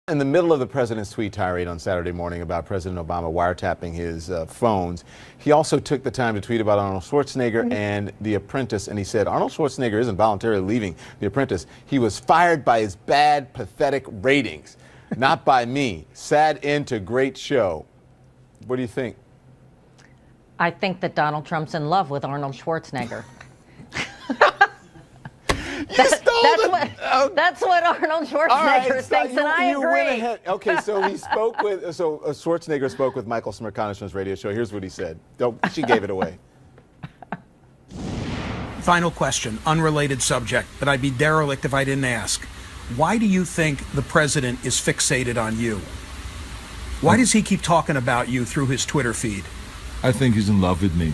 In the middle of the president's tweet tirade on Saturday morning about President Obama wiretapping his phones, he also took the time to tweet about Arnold Schwarzenegger and The Apprentice, and he said Arnold Schwarzenegger isn't voluntarily leaving The Apprentice. He was fired by his bad, pathetic ratings, not by me. Sad end to great show. What do you think? I think that Donald Trump's in love with Arnold Schwarzenegger. That's what Arnold Schwarzenegger thinks, and I agree. Went ahead. Okay, so he spoke with Schwarzenegger spoke with Michael Smerconish radio show. Here's what he said. Oh, she gave it away. Final question, unrelated subject, but I'd be derelict if I didn't ask. Why do you think the president is fixated on you? Why does he keep talking about you through his Twitter feed? I think he's in love with me.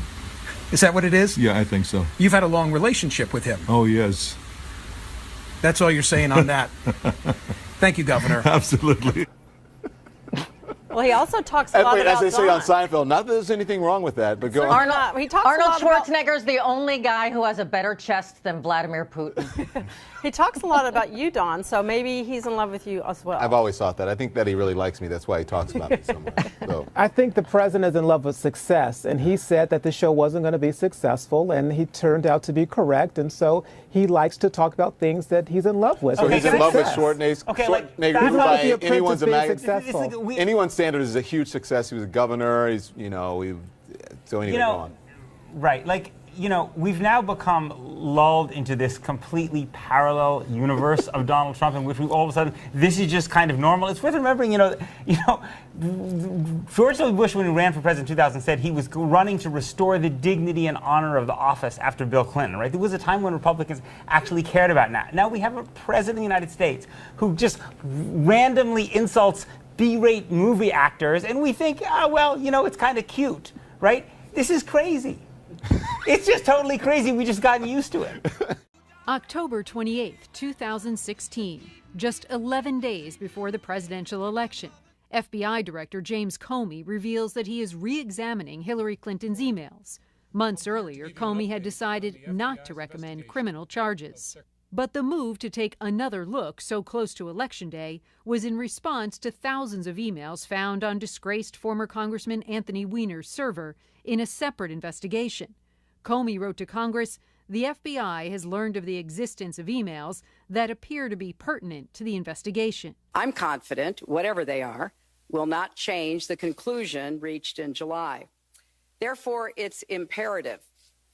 Is that what it is? Yeah, I think so. You've had a long relationship with him. Oh, yes. That's all you're saying on that. Thank you, Governor. Absolutely. Well, he also talks a lot about as they say on Don. Seinfeld, not that there's anything wrong with that, but go on. Arnold Schwarzenegger's the only guy who has a better chest than Vladimir Putin. He talks a lot about you, Don, so maybe he's in love with you as well. I've always thought that. I think that he really likes me. That's why he talks about me so much. So. I think the president is in love with success, and he said that the show wasn't going to be successful, and he turned out to be correct, and so he likes to talk about things that he's in love with. So he's in love with Schwarzenegger. He's in love with The Apprentice being successful. Anyone's standard is a huge success. He was a governor. He's, so anyway, go on. Right, we've now become lulled into this completely parallel universe of Donald Trump, in which we all of a sudden, this is just kind of normal. It's worth remembering, George W. Bush, when he ran for president in 2000, said he was running to restore the dignity and honor of the office after Bill Clinton, right? There was a time when Republicans actually cared about that. Now we have a president of the United States who just randomly insults B-rate movie actors, and we think, it's kind of cute, right? This is crazy. It's just totally crazy. We just gotten used to it. October 28, 2016, just 11 days before the presidential election, FBI Director James Comey reveals that he is re-examining Hillary Clinton's emails. Months earlier, Comey had decided not to recommend criminal charges. But the move to take another look so close to Election Day was in response to thousands of emails found on disgraced former Congressman Anthony Weiner's server in a separate investigation. Comey wrote to Congress, the FBI has learned of the existence of emails that appear to be pertinent to the investigation. I'm confident, whatever they are, will not change the conclusion reached in July. Therefore, it's imperative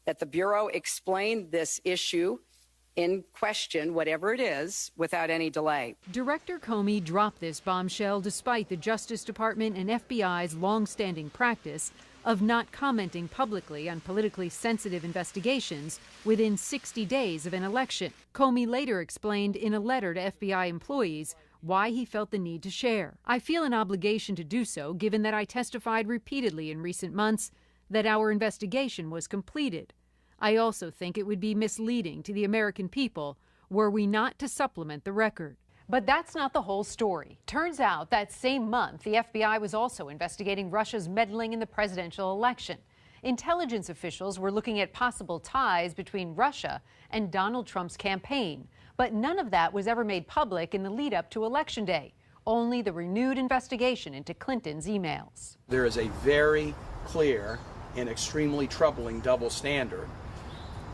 that the Bureau explain this issue in question, whatever it is, without any delay. Director Comey dropped this bombshell despite the Justice Department and FBI's long-standing practice of not commenting publicly on politically sensitive investigations within 60 days of an election. Comey later explained in a letter to FBI employees why he felt the need to share. I feel an obligation to do so given that I testified repeatedly in recent months that our investigation was completed. I also think it would be misleading to the American people were we not to supplement the record. But that's not the whole story. Turns out that same month, the FBI was also investigating Russia's meddling in the presidential election. Intelligence officials were looking at possible ties between Russia and Donald Trump's campaign. But none of that was ever made public in the lead up to Election Day. Only the renewed investigation into Clinton's emails. There is a very clear and extremely troubling double standard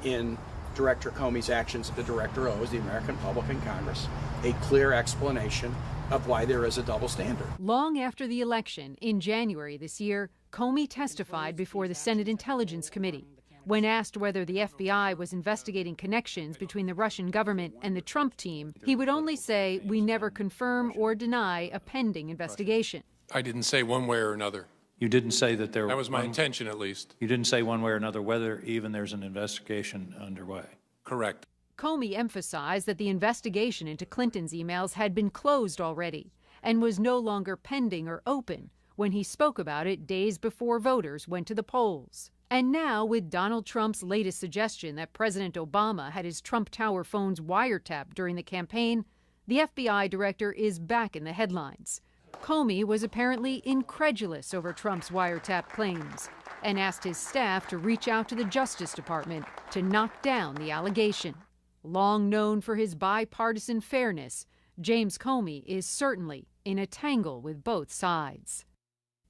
in Director Comey's actions. The director owes the American public and Congress a clear explanation of why there is a double standard. Long after the election, in January this year, Comey testified before the Senate Intelligence Committee. When asked whether the FBI was investigating connections between the Russian government and the Trump team, he would only say, "We never confirm or deny a pending investigation." I didn't say one way or another. You didn't say that there... That was my intention, at least. You didn't say one way or another whether even there's an investigation underway. Correct. Comey emphasized that the investigation into Clinton's emails had been closed already and was no longer pending or open when he spoke about it days before voters went to the polls. And now, with Donald Trump's latest suggestion that President Obama had his Trump Tower phones wiretapped during the campaign, the FBI director is back in the headlines. Comey was apparently incredulous over Trump's wiretap claims and asked his staff to reach out to the Justice Department to knock down the allegation. Long known for his bipartisan fairness, James Comey is certainly in a tangle with both sides.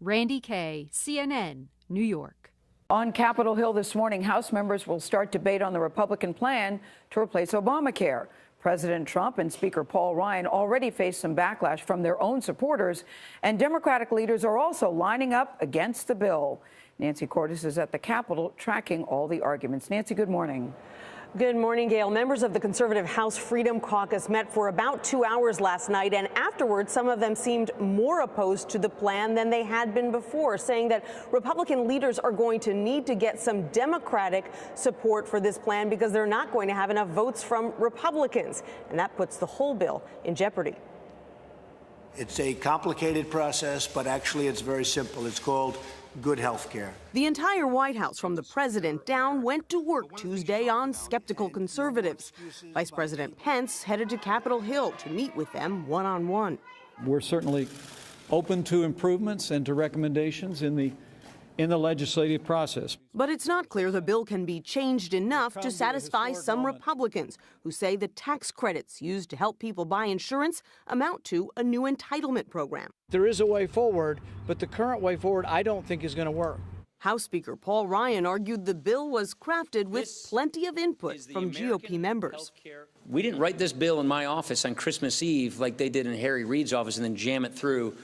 Randy Kay, CNN, New York. On Capitol Hill this morning, House members will start debate on the Republican plan to replace Obamacare. President Trump and Speaker Paul Ryan already faced some backlash from their own supporters, and Democratic leaders are also lining up against the bill. Nancy Cordes is at the Capitol tracking all the arguments. Nancy, good morning. Good morning, Gail. Members of the conservative House Freedom Caucus met for about 2 hours last night, and afterwards, some of them seemed more opposed to the plan than they had been before, saying that Republican leaders are going to need to get some Democratic support for this plan because they're not going to have enough votes from Republicans, and that puts the whole bill in jeopardy. It's a complicated process, but actually it's very simple. It's called good health care. The entire White House, from the president down, went to work Tuesday on skeptical conservatives. Vice President Pence headed to Capitol Hill to meet with them one-on-one. We're certainly open to improvements and to recommendations in the legislative process. But it's not clear the bill can be changed enough to satisfy some Republicans who say the tax credits used to help people buy insurance amount to a new entitlement program. There is a way forward, but the current way forward I don't think is going to work. House Speaker Paul Ryan argued the bill was crafted with plenty of input from GOP members. We didn't write this bill in my office on Christmas Eve like they did in Harry Reid's office and then jam it through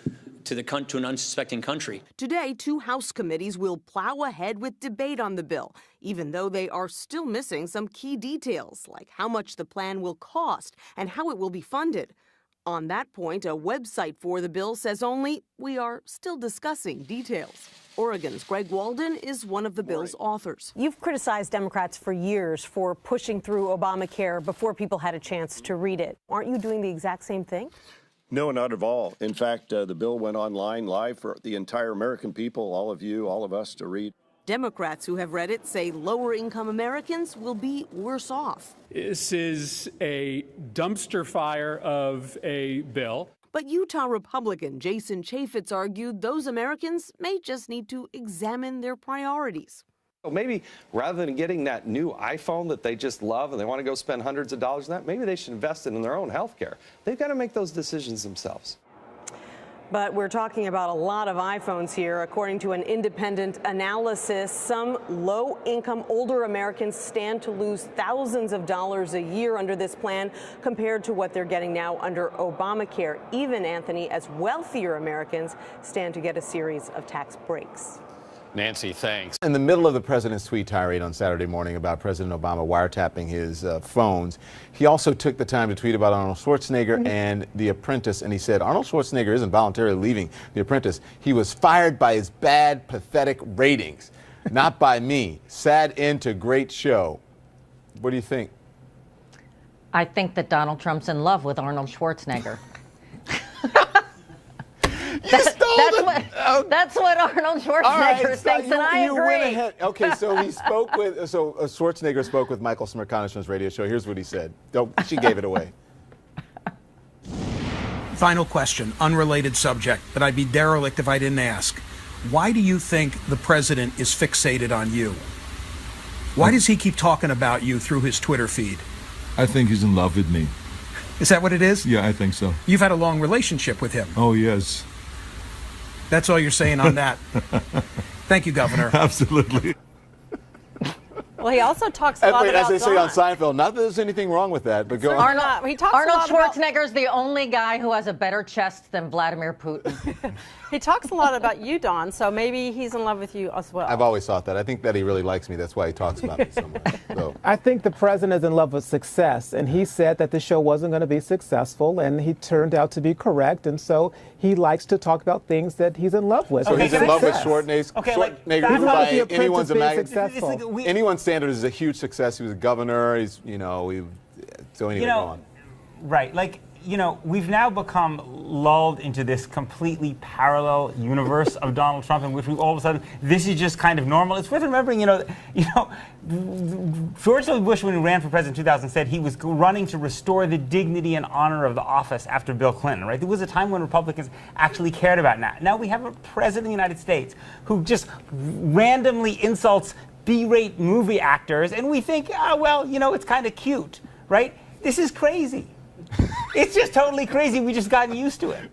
to an unsuspecting country. Today, 2 House committees will plow ahead with debate on the bill, even though they are still missing some key details, like how much the plan will cost and how it will be funded. On that point, a website for the bill says only, "We are still discussing details." Oregon's Greg Walden is one of the bill's authors. You've criticized Democrats for years for pushing through Obamacare before people had a chance to read it. Aren't you doing the exact same thing? No, not at all. In fact, the bill went online live for the entire American people, all of you, all of us to read. Democrats who have read it say lower-income Americans will be worse off. This is a dumpster fire of a bill. But Utah Republican Jason Chaffetz argued those Americans may just need to examine their priorities. Maybe rather than getting that new iPhone that they just love and they want to go spend hundreds of dollars on that, maybe they should invest in their own health care. They've got to make those decisions themselves. But we're talking about a lot of iPhones here. According to an independent analysis, some low-income older Americans stand to lose thousands of dollars a year under this plan compared to what they're getting now under Obamacare. Even, Anthony, as wealthier Americans stand to get a series of tax breaks. Nancy, thanks. In the middle of the president's tweet tirade on Saturday morning about President Obama wiretapping his phones, he also took the time to tweet about Arnold Schwarzenegger and The Apprentice, and he said Arnold Schwarzenegger isn't voluntarily leaving The Apprentice. He was fired by his bad, pathetic ratings, not by me. Sad end to great show. What do you think? I think that Donald Trump's in love with Arnold Schwarzenegger. That's what Arnold Schwarzenegger thinks, and I agree. Went ahead. Okay, so he spoke with Schwarzenegger spoke with Michael Smerconish radio show. Here's what he said. Oh, she gave it away. Final question, unrelated subject, but I'd be derelict if I didn't ask. Why do you think the president is fixated on you? Why does he keep talking about you through his Twitter feed? I think he's in love with me. Is that what it is? Yeah, I think so. You've had a long relationship with him. Oh, yes. That's all you're saying on that. Thank you, Governor. Absolutely. Well, he also talks a lot about as they say Don. on Seinfeld, not that there's anything wrong with that, but go on. He talks Arnold a lot about, Schwarzenegger is the only guy who has a better chest than Vladimir Putin. he talks a lot about you, Don, so maybe he's in love with you as well. I've always thought that. I think that he really likes me. That's why he talks about me so much. So. I think the president is in love with success, and he said that the show wasn't going to be successful, and he turned out to be correct, and so he likes to talk about things that he's in love with. So he's in love with Schwarzenegger. Okay, Schwarzenegger, by anyone's successful. Anyone's standard is a huge success. He was a governor. He's, so anyway, go on. Right, we've now become lulled into this completely parallel universe of Donald Trump, in which we all of a sudden this is just kind of normal. It's worth remembering, George W. Bush, when he ran for president in 2000, said he was running to restore the dignity and honor of the office after Bill Clinton. Right, there was a time when Republicans actually cared about that. Now we have a president of the United States who just randomly insults B-rate movie actors, and we think, it's kind of cute, right? This is crazy. It's just totally crazy. We've just gotten used to it.